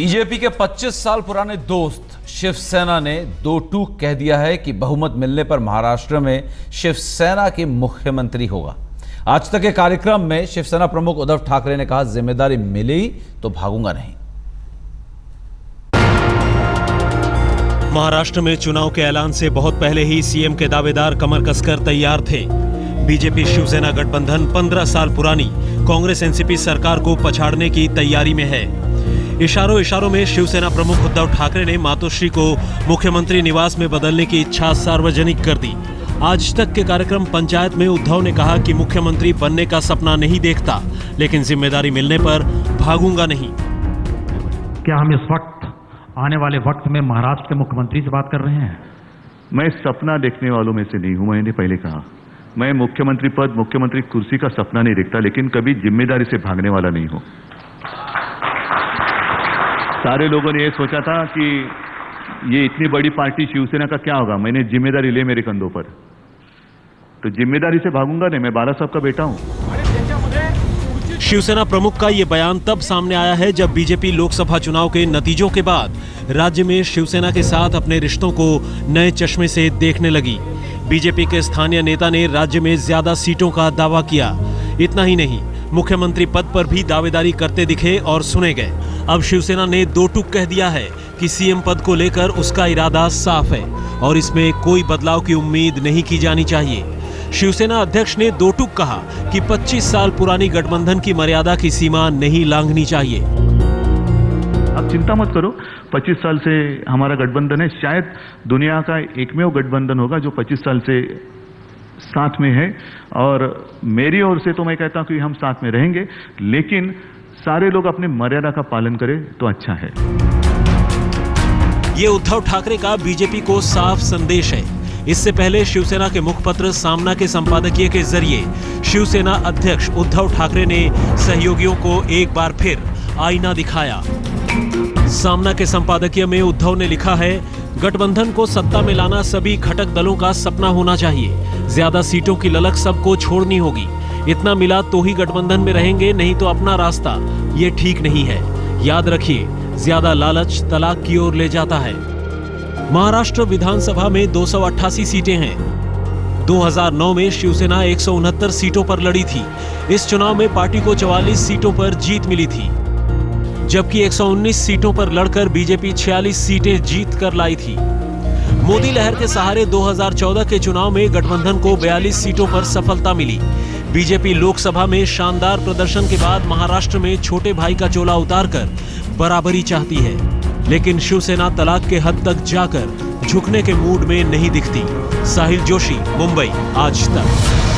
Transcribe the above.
BJP के 25 साल पुराने दोस्त शिवसेना ने दो टूक कह दिया है कि बहुमत मिलने पर महाराष्ट्र में शिवसेना के मुख्यमंत्री होगा। आज तक के कार्यक्रम में शिवसेना प्रमुख उद्धव ठाकरे ने कहा, जिम्मेदारी मिली तो भागूंगा नहीं। महाराष्ट्र में चुनाव के ऐलान से बहुत पहले ही सीएम के दावेदार कमर कसकर तैयार थे। बीजेपी शिवसेना गठबंधन 15 साल पुरानी कांग्रेस एनसीपी सरकार को पछाड़ने की तैयारी में है। इशारों में शिवसेना प्रमुख उद्धव ठाकरे ने मातोश्री को मुख्यमंत्री निवास में बदलने की इच्छा सार्वजनिक कर दी। आज तक के कार्यक्रम पंचायत में उद्धव ने कहा कि मुख्यमंत्री बनने का सपना नहीं देखता, लेकिन जिम्मेदारी मिलने पर भागूंगा नहीं। क्या हम इस वक्त आने वाले वक्त में महाराष्ट्र के मुख्यमंत्री से बात कर रहे हैं? मैं सपना देखने वालों में से नहीं हूं। मैंने पहले कहा, मैं मुख्यमंत्री पद, मुख्यमंत्री कुर्सी का सपना नहीं देखता, लेकिन कभी जिम्मेदारी से भागने वाला नहीं हूं। सारे लोगों ने ये सोचा था कि ये इतनी बड़ी पार्टी शिवसेना का क्या होगा, मैंने जिम्मेदारी ले मेरे कंधों पर, तो जिम्मेदारी से भागूंगा नहीं। मैं बाला साहब का बेटा हूं। शिवसेना प्रमुख का ये बयान तब सामने आया है जब बीजेपी लोकसभा चुनाव के नतीजों के बाद राज्य में शिवसेना के साथ अपने रिश्तों को नए चश्मे से देखने लगी। बीजेपी के स्थानीय नेता ने राज्य में ज्यादा सीटों का दावा किया। इतना ही नहीं, मुख्यमंत्री पद पर भी दावेदारी करते दिखे और सुने गए। अब शिवसेना ने दो टूक कह दिया है कि सीएम पद को लेकर उसका इरादा साफ है और इसमें कोई बदलाव की उम्मीद नहीं की जानी चाहिए। शिवसेना अध्यक्ष ने दो टूक कहा कि 25 साल पुरानी गठबंधन की मर्यादा की सीमा नहीं लांघनी चाहिए। आप चिंता मत करो, 25 साल से हमारा गठबंधन है। शायद दुनिया का एकमेव गठबंधन होगा जो 25 साल से साथ में है, और मेरी ओर से तो मैं कहता हूं कि हम साथ में रहेंगे, लेकिन सारे लोग अपने मर्यादा का पालन करें तो अच्छा है। ये उद्धव ठाकरे का बीजेपी को साफ संदेश है। इससे पहले शिवसेना के मुखपत्र सामना के संपादकीय के जरिए शिवसेना अध्यक्ष उद्धव ठाकरे ने सहयोगियों को एक बार फिर आईना दिखाया। सामना के संपादकीय में उद्धव ने लिखा है, गठबंधन को सत्ता में लाना सभी घटक दलों का सपना होना चाहिए। ज्यादा सीटों की ललक सबको छोड़नी होगी। इतना मिला तो ही गठबंधन में रहेंगे, नहीं तो अपना रास्ता। ये ठीक नहीं है। याद रखिए, ज्यादा लालच तलाक की ओर ले जाता है। महाराष्ट्र विधानसभा में 288 सीटें हैं। 2009 में शिवसेना 169 सीटों पर लड़ी थी। इस चुनाव में पार्टी को 44 सीटों पर जीत मिली थी, जबकि 119 सीटों पर लड़कर बीजेपी 46 सीटें जीत कर लाई थी। मोदी लहर के सहारे 2014 के चुनाव में गठबंधन को 42 सीटों पर सफलता मिली। बीजेपी लोकसभा में शानदार प्रदर्शन के बाद महाराष्ट्र में छोटे भाई का चोला उतारकर बराबरी चाहती है, लेकिन शिवसेना तलाक के हद तक जाकर झुकने के मूड में नहीं दिखती। साहिल जोशी, मुंबई, आज तक।